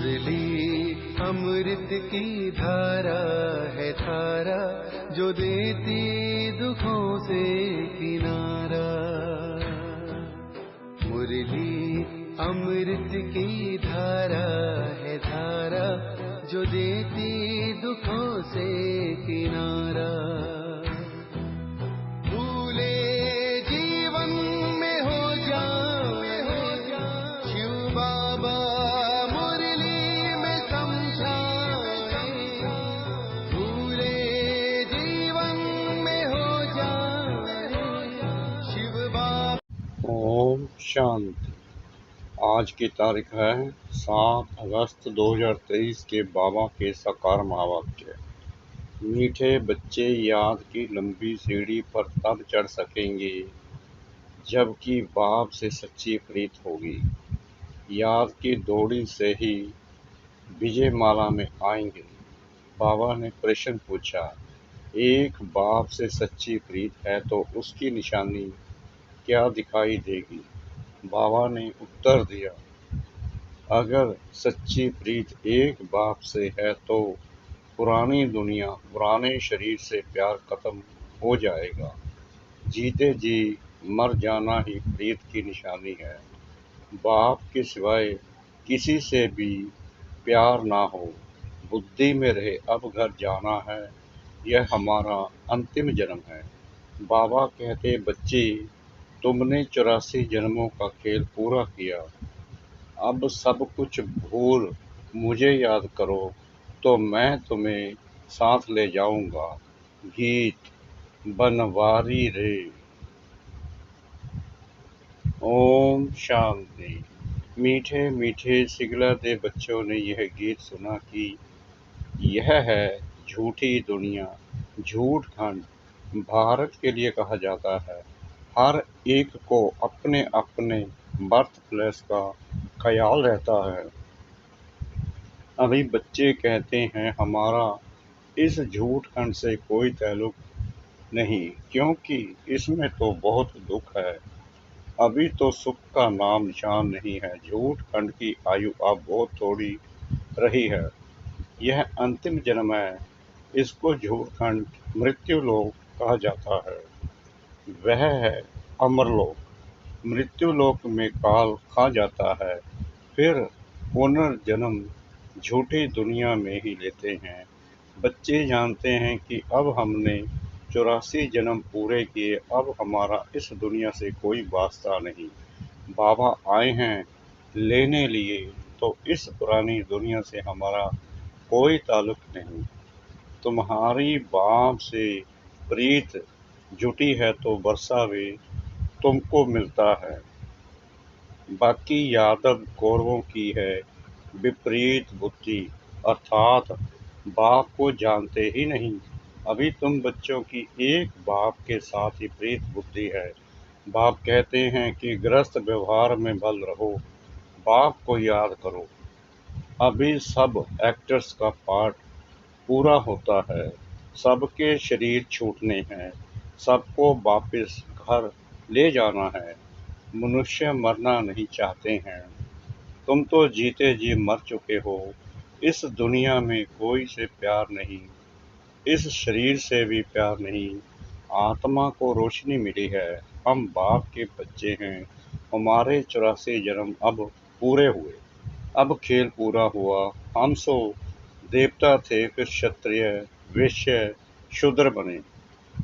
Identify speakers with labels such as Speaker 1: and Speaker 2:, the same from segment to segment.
Speaker 1: मुरली अमृत की धारा है धारा, जो देती दुखों से किनारा। मुरली अमृत की धारा है धारा, जो देती दुखों से किनारा। भूले जीवन में हो जाए शिव बाबा मुरली में समझाए। भूले जीवन में हो जाए शिव बाबा।
Speaker 2: ओम शांति। आज की तारीख है 7 अगस्त 2023 के बाबा के साकार महावाक्य। मीठे बच्चे याद की लंबी सीढ़ी पर तब चढ़ सकेंगे जबकि बाप से सच्ची प्रीत होगी। याद की दौड़ी से ही विजय माला में आएंगे। बाबा ने प्रश्न पूछा, एक बाप से सच्ची प्रीत है तो उसकी निशानी क्या दिखाई देगी? बाबा ने उत्तर दिया, अगर सच्ची प्रीत एक बाप से है तो पुरानी दुनिया पुराने शरीर से प्यार खत्म हो जाएगा। जीते जी मर जाना ही प्रीत की निशानी है। बाप के सिवाय किसी से भी प्यार ना हो, बुद्धि में रहे अब घर जाना है, यह हमारा अंतिम जन्म है। बाबा कहते, बच्चे तुमने 84 जन्मों का खेल पूरा किया, अब सब कुछ भूल मुझे याद करो तो मैं तुम्हें साथ ले जाऊंगा। गीत बनवारी रे। ओम शांति। मीठे मीठे सिगला दे बच्चों ने यह गीत सुना कि यह है झूठी दुनिया, झूठ खंड भारत के लिए कहा जाता है। हर एक को अपने अपने बर्थ प्लेस का ख्याल रहता है। अभी बच्चे कहते हैं हमारा इस झूठ खंड से कोई ताल्लुक नहीं, क्योंकि इसमें तो बहुत दुख है। अभी तो सुख का नाम निशान नहीं है। झूठ खंड की आयु अब बहुत थोड़ी रही है। यह अंतिम जन्म है। इसको झूठ खंड मृत्यु लोक कहा जाता है। वह है अमरलोक। मृत्यु लोक में काल खा जाता है, फिर पुनर्जन्म झूठी दुनिया में ही लेते हैं। बच्चे जानते हैं कि अब हमने 84 जन्म पूरे किए, अब हमारा इस दुनिया से कोई वास्ता नहीं। बाबा आए हैं लेने लिए, तो इस पुरानी दुनिया से हमारा कोई ताल्लुक नहीं। तुम्हारी बाप से प्रीत जुटी है तो वर्षा भी तुमको मिलता है। बाकी यादव कौरवों की है विपरीत बुद्धि, अर्थात बाप को जानते ही नहीं। अभी तुम बच्चों की एक बाप के साथ ही प्रीत बुद्धि है। बाप कहते हैं कि गृहस्थ व्यवहार में बल रहो, बाप को याद करो। अभी सब एक्टर्स का पार्ट पूरा होता है, सबके शरीर छूटने हैं, सबको वापस घर ले जाना है। मनुष्य मरना नहीं चाहते हैं। तुम तो जीते जी मर चुके हो। इस दुनिया में कोई से प्यार नहीं, इस शरीर से भी प्यार नहीं। आत्मा को रोशनी मिली है। हम बाप के बच्चे हैं। हमारे 84 जन्म अब पूरे हुए, अब खेल पूरा हुआ। हम सो देवता थे, फिर क्षत्रिय, वैश्य, शूद्र बने,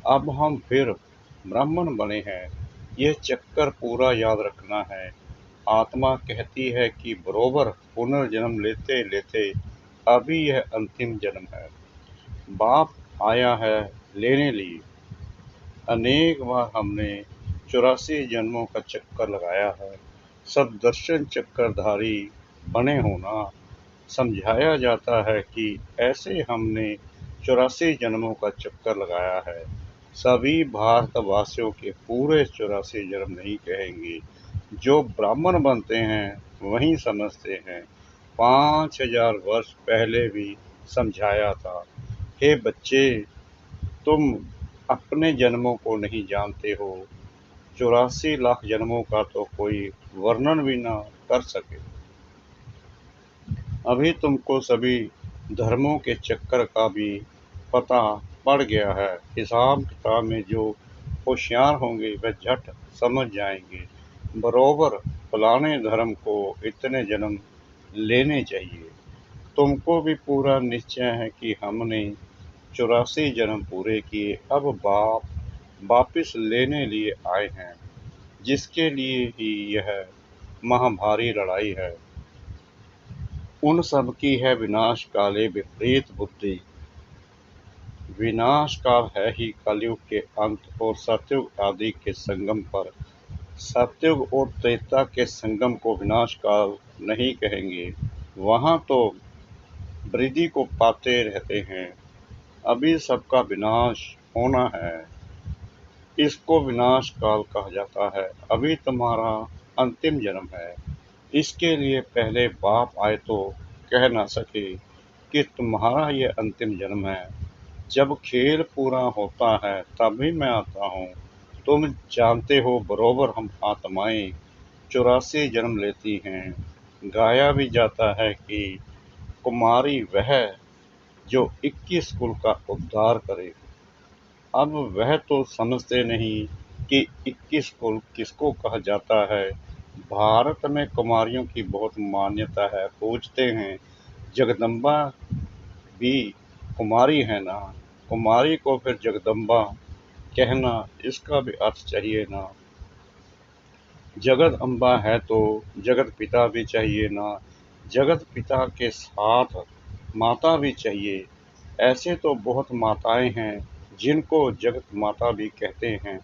Speaker 2: अब हम फिर ब्राह्मण बने हैं। यह चक्कर पूरा याद रखना है। आत्मा कहती है कि बरोबर पुनर्जन्म लेते लेते अभी यह अंतिम जन्म है। बाप आया है लेने लिए। अनेक बार हमने 84 जन्मों का चक्कर लगाया है। सब दर्शन चक्करधारी बने होना। समझाया जाता है कि ऐसे हमने 84 जन्मों का चक्कर लगाया है। सभी भारतवासियों के पूरे 84 जन्म नहीं कहेंगे। जो ब्राह्मण बनते हैं वही समझते हैं। 5000 वर्ष पहले भी समझाया था। हे बच्चे, तुम अपने जन्मों को नहीं जानते हो। 84 लाख जन्मों का तो कोई वर्णन भी ना कर सके। अभी तुमको सभी धर्मों के चक्कर का भी पता पड़ गया है। हिसाब किताब में जो होशियार होंगे वह झट समझ जाएंगे, बरोबर फलाने धर्म को इतने जन्म लेने चाहिए। तुमको भी पूरा निश्चय है कि हमने 84 जन्म पूरे किए, अब वापिस लेने लिए आए हैं, जिसके लिए ही यह महाभारी लड़ाई है। उन सब की है विनाश काले विपरीत बुद्धि। विनाश काल है ही कलयुग के अंत और सतयुग आदि के संगम पर। सतयुग और त्रेता के संगम को विनाश काल नहीं कहेंगे, वहाँ तो वृद्धि को पाते रहते हैं। अभी सबका विनाश होना है, इसको विनाश काल कहा जाता है। अभी तुम्हारा अंतिम जन्म है, इसके लिए पहले बाप आए तो कह ना सके कि तुम्हारा ये अंतिम जन्म है। जब खेल पूरा होता है तभी मैं आता हूँ। तुम जानते हो बरोबर हम आत्माएं 84 जन्म लेती हैं। गाया भी जाता है कि कुमारी वह जो 21 कुल का उद्धार करे। अब वह तो समझते नहीं कि 21 कुल किसको कहा जाता है। भारत में कुमारियों की बहुत मान्यता है, पूछते हैं जगदम्बा भी कुमारी है ना, कुमारी को फिर जगदम्बा कहना, इसका भी अर्थ चाहिए ना। जगत अम्बा है तो जगत पिता भी चाहिए ना, जगत पिता के साथ माता भी चाहिए। ऐसे तो बहुत माताएं हैं जिनको जगत माता भी कहते हैं।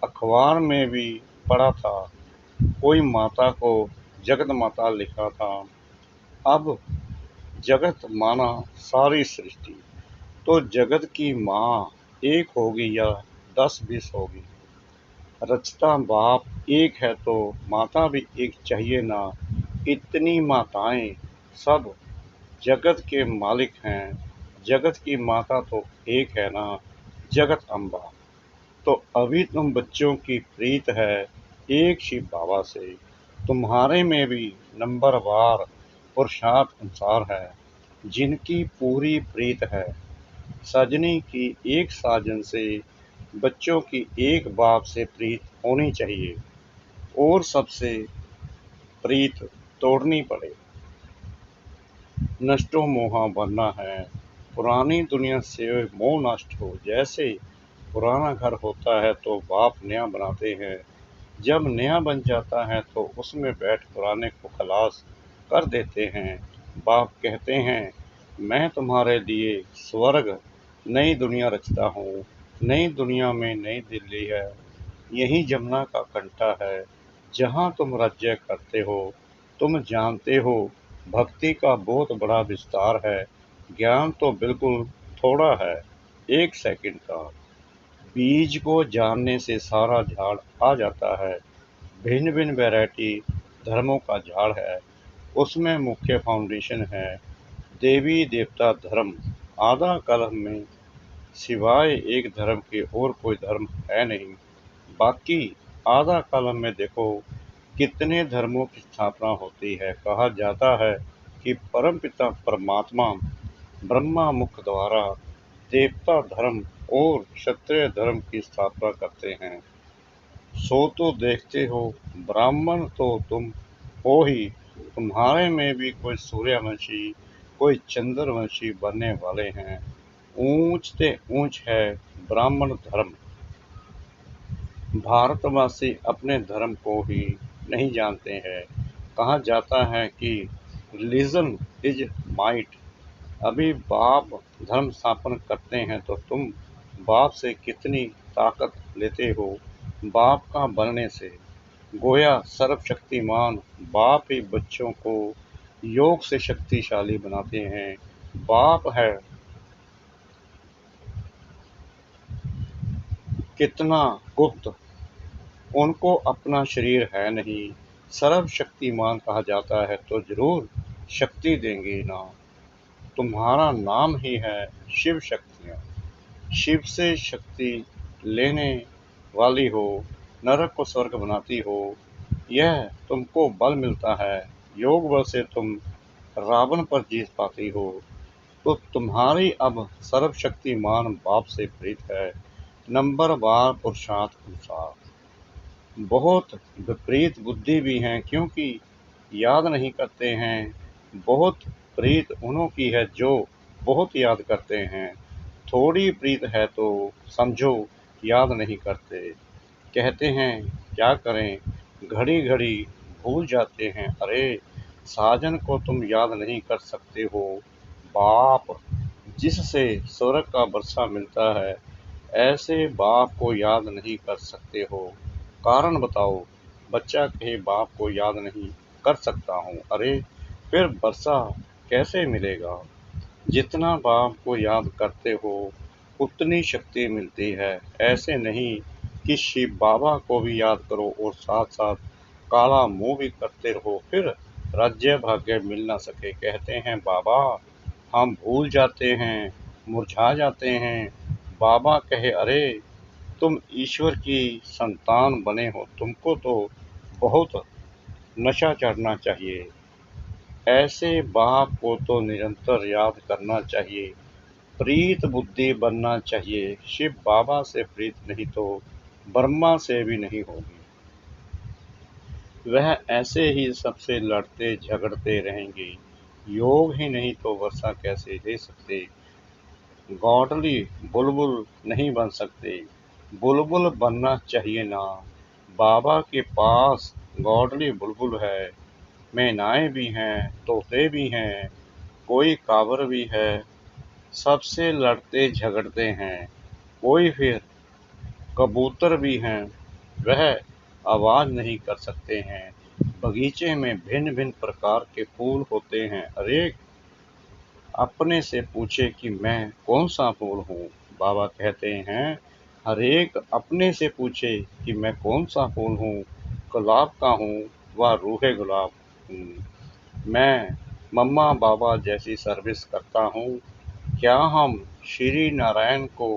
Speaker 2: अखबार में भी पढ़ा था, कोई माता को जगत माता लिखा था। अब जगत माना सारी सृष्टि, तो जगत की माँ एक होगी या 10-20 होगी। रचता बाप एक है तो माता भी एक चाहिए ना। इतनी माताएं सब जगत के मालिक हैं, जगत की माता तो एक है ना, जगत अम्बा। तो अभी तुम बच्चों की प्रीत है एक शिव बाबा से। तुम्हारे में भी नंबरवार पुरुषार्थ अनुसार है, जिनकी पूरी प्रीत है। सजनी की एक साजन से, बच्चों की एक बाप से प्रीत होनी चाहिए, और सबसे प्रीत तोड़नी पड़े। नष्टो मोहा बनना है, पुरानी दुनिया से मोह नष्ट हो। जैसे पुराना घर होता है तो बाप नया बनाते हैं, जब नया बन जाता है तो उसमें बैठ पुराने को खलास कर देते हैं। बाप कहते हैं मैं तुम्हारे लिए स्वर्ग नई दुनिया रचता हूँ। नई दुनिया में नई दिल्ली है, यही जमुना का कंटा है, जहाँ तुम राज्य करते हो। तुम जानते हो भक्ति का बहुत बड़ा विस्तार है, ज्ञान तो बिल्कुल थोड़ा है, 1 सेकंड का। बीज को जानने से सारा झाड़ आ जाता है। भिन्न भिन्न वैरायटी धर्मों का झाड़ है, उसमें मुख्य फाउंडेशन है देवी देवता धर्म। आधा कलम में सिवाय एक धर्म के और कोई धर्म है नहीं। बाकी आधा कलम में देखो कितने धर्मों की स्थापना होती है। कहा जाता है कि परमपिता परमात्मा ब्रह्मा मुख द्वारा देवता धर्म और क्षत्रिय धर्म की स्थापना करते हैं। सो तो देखते हो, ब्राह्मण तो तुम हो ही, तुम्हारे में भी कोई सूर्यवंशी कोई चंद्रवंशी बनने वाले हैं। ऊंच से ऊंच है ब्राह्मण धर्म। भारतवासी अपने धर्म को ही नहीं जानते हैं। कहा जाता है कि रिलीजन इज माइट। अभी बाप धर्म स्थापन करते हैं तो तुम बाप से कितनी ताकत लेते हो। बाप का बनने से गोया सर्वशक्तिमान बाप ही बच्चों को योग से शक्तिशाली बनाते हैं। बाप है कितना गुप्त, उनको अपना शरीर है नहीं। सर्वशक्तिमान कहा जाता है तो जरूर शक्ति देंगे ना। तुम्हारा नाम ही है शिव शक्तियाँ। शिव से शक्ति लेने वाली हो, नरक को स्वर्ग बनाती हो। यह तुमको बल मिलता है, योग बल से तुम रावण पर जीत पाती हो, तो तुम्हारी अब सर्वशक्तिमान बाप से प्रीत है, नंबरवार पुरुषार्थ अनुसार। बहुत विपरीत बुद्धि भी हैं, क्योंकि याद नहीं करते हैं। बहुत प्रीत उन्हों की है जो बहुत याद करते हैं। थोड़ी प्रीत है तो समझो याद नहीं करते। कहते हैं क्या करें, घड़ी घड़ी भूल जाते हैं। अरे साजन को तुम याद नहीं कर सकते हो। बाप जिससे स्वर्ग का बरसा मिलता है, ऐसे बाप को याद नहीं कर सकते हो। कारण बताओ। बच्चा कहे बाप को याद नहीं कर सकता हूँ। अरे फिर बरसा कैसे मिलेगा। जितना बाप को याद करते हो उतनी शक्ति मिलती है। ऐसे नहीं कि शिव बाबा को भी याद करो और साथ साथ काला मुंह भी करते रहो, फिर राज्य भाग्य मिल ना सके। कहते हैं बाबा हम भूल जाते हैं, मुरझा जाते हैं। बाबा कहे अरे तुम ईश्वर की संतान बने हो, तुमको तो बहुत नशा चढ़ना चाहिए। ऐसे बाप को तो निरंतर याद करना चाहिए। प्रीत बुद्धि बनना चाहिए। शिव बाबा से प्रीत नहीं तो ब्रह्मा से भी नहीं होगी। वह ऐसे ही सबसे लड़ते झगड़ते रहेंगे। योग ही नहीं तो वर्षा कैसे दे सकते। गौडली बुलबुल नहीं बन सकते। बुलबुल बनना चाहिए ना। बाबा के पास गौडली बुलबुल है, मैनाएं भी हैं, तोते भी हैं, कोई काबर भी है। सबसे लड़ते झगड़ते हैं। कोई फिर कबूतर भी हैं, वह आवाज नहीं कर सकते हैं। बगीचे में भिन्न भिन्न प्रकार के फूल होते हैं। अरे अपने से पूछे कि मैं कौन सा फूल हूँ। बाबा कहते हैं हर एक अपने से पूछे कि मैं कौन सा फूल हूँ। गुलाब का हूँ व रूहे गुलाब हूँ। मैं मम्मा बाबा जैसी सर्विस करता हूँ। क्या हम श्री नारायण को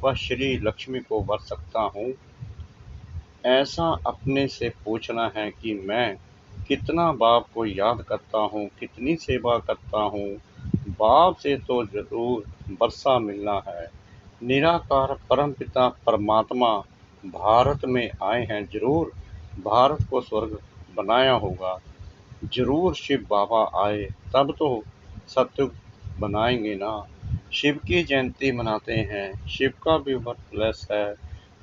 Speaker 2: व श्री लक्ष्मी को वर सकता हूँ। ऐसा अपने से पूछना है कि मैं कितना बाप को याद करता हूँ, कितनी सेवा करता हूँ। बाप से तो जरूर बरसा मिलना है। निराकार परमपिता परमात्मा भारत में आए हैं, जरूर भारत को स्वर्ग बनाया होगा। जरूर शिव बाबा आए तब तो सत्युग बनाएंगे ना। शिव की जयंती मनाते हैं, शिव का भी व्रत प्लस है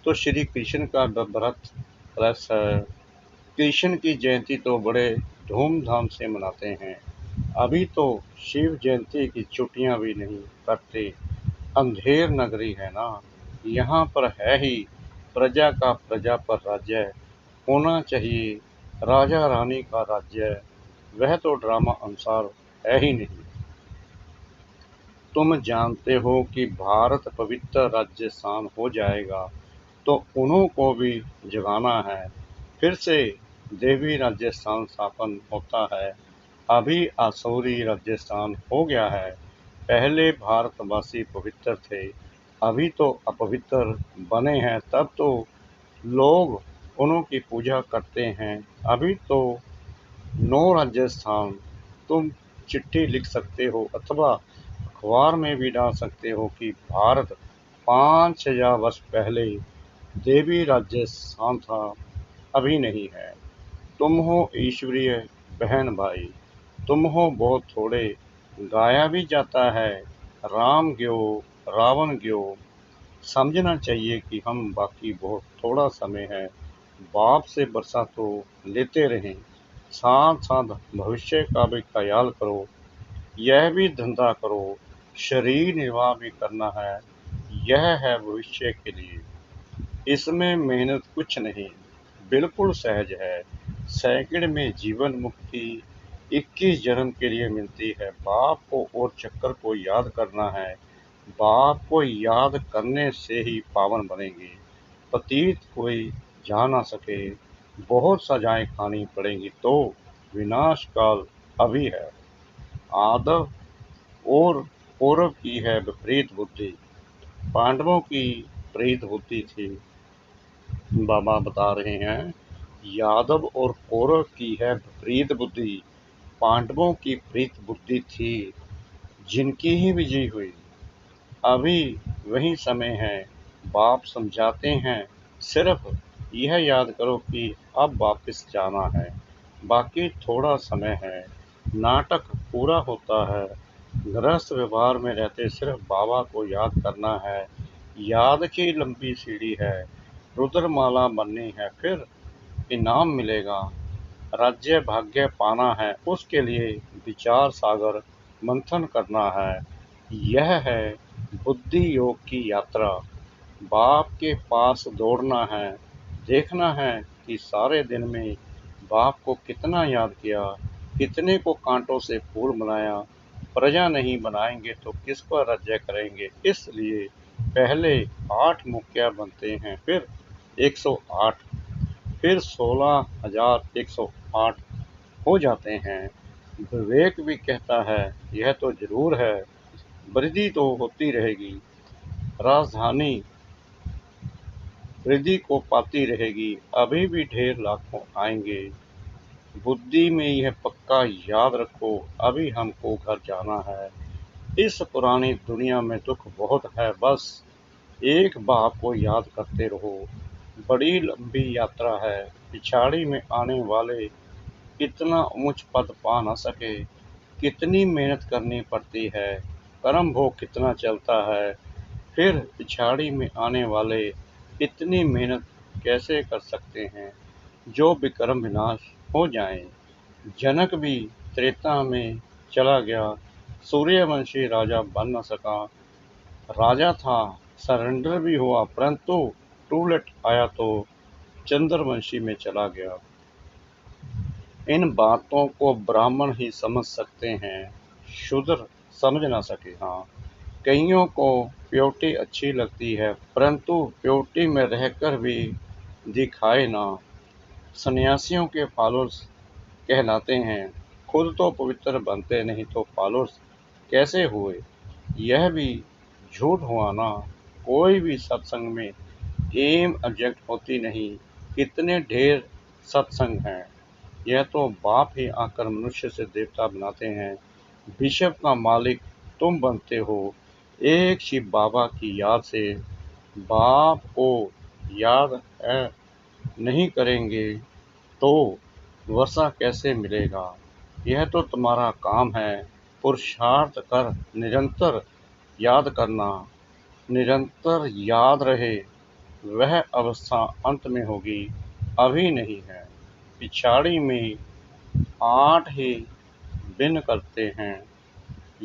Speaker 2: तो श्री कृष्ण का व्रत प्लस है। कृष्ण की जयंती तो बड़े धूमधाम से मनाते हैं। अभी तो शिव जयंती की छुट्टियां भी नहीं करते। अंधेर नगरी है ना, यहाँ पर है ही प्रजा का प्रजा पर राज्य होना चाहिए। राजा रानी का राज्य वह तो ड्रामा अनुसार है ही नहीं। तुम जानते हो कि भारत पवित्र राज्य स्थान हो जाएगा तो उन्हों को भी जगाना है। फिर से देवी राज्य स्थान स्थापन होता है। अभी आसुरी राज्य स्थान हो गया है। पहले भारतवासी पवित्र थे, अभी तो अपवित्र बने हैं। तब तो लोग उन्हों की पूजा करते हैं। अभी तो नो राजस्थान। तुम चिट्ठी लिख सकते हो अथवा अखबार में भी डाल सकते हो कि भारत 5000 वर्ष पहले देवी राजस्थान था, अभी नहीं है। तुम हो ईश्वरीय बहन भाई, तुम हो बहुत थोड़े। गाया भी जाता है राम ग्यो रावण ग्यो। समझना चाहिए कि हम बाकी बहुत थोड़ा समय है। बाप से बरसा तो लेते रहें, साथ साथ भविष्य का भी ख्याल करो। यह भी धंधा करो, शरीर निर्वाह भी करना है। यह है भविष्य के लिए। इसमें मेहनत कुछ नहीं, बिल्कुल सहज है। सेकंड में जीवन मुक्ति 21 जन्म के लिए मिलती है। बाप को और चक्कर को याद करना है। बाप को याद करने से ही पावन बनेंगे। पतित कोई जा ना सके, बहुत सजाएं खानी पड़ेंगी तो विनाश काल अभी है। आदव और कौरव की है विपरीत बुद्धि, पांडवों की प्रीत बुद्धि थी। बाबा बता रहे हैं यादव और कौरव की है विपरीत बुद्धि, पांडवों की प्रीत बुद्धि थी, जिनकी ही विजय हुई। अभी वही समय है, बाप समझाते हैं, सिर्फ यह याद करो कि अब वापस जाना है, बाकी थोड़ा समय है, नाटक पूरा होता है। गृहस्थ व्यवहार में रहते सिर्फ बाबा को याद करना है, याद की लंबी सीढ़ी है, रुद्रमाला बननी है, फिर इनाम मिलेगा। राज्य भाग्य पाना है, उसके लिए विचार सागर मंथन करना है। यह है बुद्धि योग की यात्रा। बाप के पास दौड़ना है, देखना है कि सारे दिन में बाप को कितना याद किया, कितने को कांटों से फूल बनाया। प्रजा नहीं बनाएंगे तो किस पर राज्य करेंगे, इसलिए पहले 8 मुखिया बनते हैं, फिर 108, फिर 16,108 हो जाते हैं। विवेक भी कहता है, यह तो जरूर है, वृद्धि तो होती रहेगी, राजधानी वृद्धि को पाती रहेगी, अभी भी ढेर लाखों आएंगे। बुद्धि में यह पक्का याद रखो, अभी हमको घर जाना है। इस पुरानी दुनिया में दुख बहुत है, बस एक बाप को याद करते रहो। बड़ी लंबी यात्रा है, पिछाड़ी में आने वाले इतना ऊंच पद पा न सके, कितनी मेहनत करनी पड़ती है, कर्म भोग कितना चलता है, फिर पिछाड़ी में आने वाले इतनी मेहनत कैसे कर सकते हैं, जो विक्रम विनाश हो जाएं। जनक भी त्रेता में चला गया, सूर्यवंशी राजा बन न सका, राजा था, सरेंडर भी हुआ, परंतु टूलेट आया तो चंद्रवंशी में चला गया। इन बातों को ब्राह्मण ही समझ सकते हैं, शूद्र समझ ना सके। हाँ, कईयों को प्योटी अच्छी लगती है, परंतु प्योटी में रहकर भी दिखाए ना। सन्यासियों के फॉलोअर्स कहलाते हैं, खुद तो पवित्र बनते नहीं तो फॉलोअर्स कैसे हुए? यह भी झूठ हुआ ना। कोई भी सत्संग में एम ऑब्जेक्ट होती नहीं। कितने ढेर सत्संग हैं, यह तो बाप ही आकर मनुष्य से देवता बनाते हैं। विश्व का मालिक तुम बनते हो। एक शिव बाबा की याद से बाप को याद है नहीं करेंगे तो वर्षा कैसे मिलेगा? यह तो तुम्हारा काम है, पुरुषार्थ कर निरंतर याद करना। निरंतर याद रहे, वह अवस्था अंत में होगी, अभी नहीं है। पिछाड़ी में 8 ही दिन करते हैं,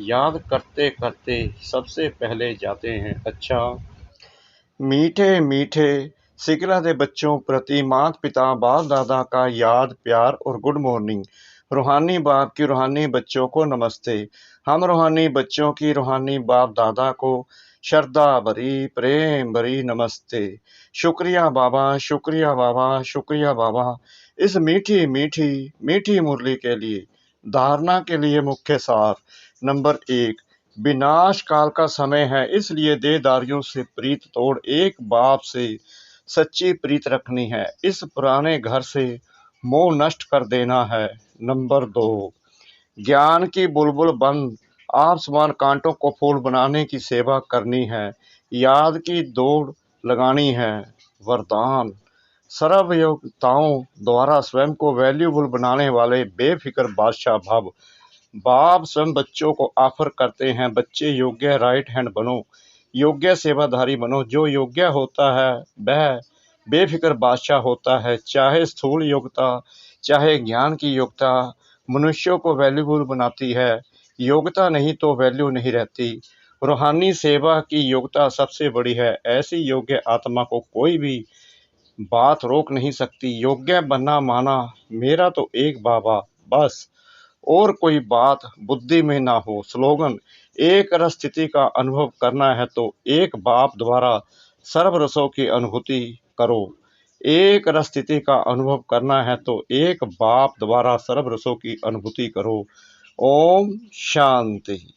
Speaker 2: याद करते करते सबसे पहले जाते हैं। अच्छा, मीठे मीठे सिकला दे बच्चों प्रति माता पिता बाप दादा का याद प्यार और गुड मॉर्निंग। रूहानी बाप की रूहानी बच्चों को नमस्ते। हम रूहानी बच्चों की रूहानी बाप दादा को श्रद्धा भरी प्रेम भरी नमस्ते। शुक्रिया बाबा, शुक्रिया बाबा, शुक्रिया बाबा, इस मीठी मीठी मीठी मुरली के लिए। धारणा के लिए मुख्य सार। नंबर 1, विनाश काल का समय है, इसलिए देहदारियों से प्रीत तोड़ एक बाप से सच्ची प्रीत रखनी है। इस पुराने घर से मोह नष्ट कर देना है। नंबर 2, ज्ञान की बुलबुल बंद आप समान कांटों को फूल बनाने की सेवा करनी है। याद की दौड़ लगानी है। वरदान, सर्वयोग्यताओं द्वारा स्वयं को वैल्यूबल बनाने वाले बेफिक्र बादशाह भव। बाप स्वयं बच्चों को ऑफर करते हैं, बच्चे योग्य राइट हैंड बनो, योग्य सेवाधारी बनो। जो योग्य होता है वह बेफिक्र बादशाह होता है। चाहे स्थूल योग्यता चाहे ज्ञान की योग्यता मनुष्यों को वैल्यूबल बनाती है, योग्यता नहीं तो वैल्यू नहीं रहती। रूहानी सेवा की योग्यता सबसे बड़ी है। ऐसी योग्य आत्मा को कोई भी बात रोक नहीं सकती। योग्य बनना माना मेरा तो एक बाबा बस, और कोई बात बुद्धि में ना हो। स्लोगन, एक रस स्थिति का अनुभव करना है तो एक बाप द्वारा सर्व रसों की अनुभूति करो। एक रस स्थिति का अनुभव करना है तो एक बाप द्वारा सर्व रसों की अनुभूति करो। ओम शांति।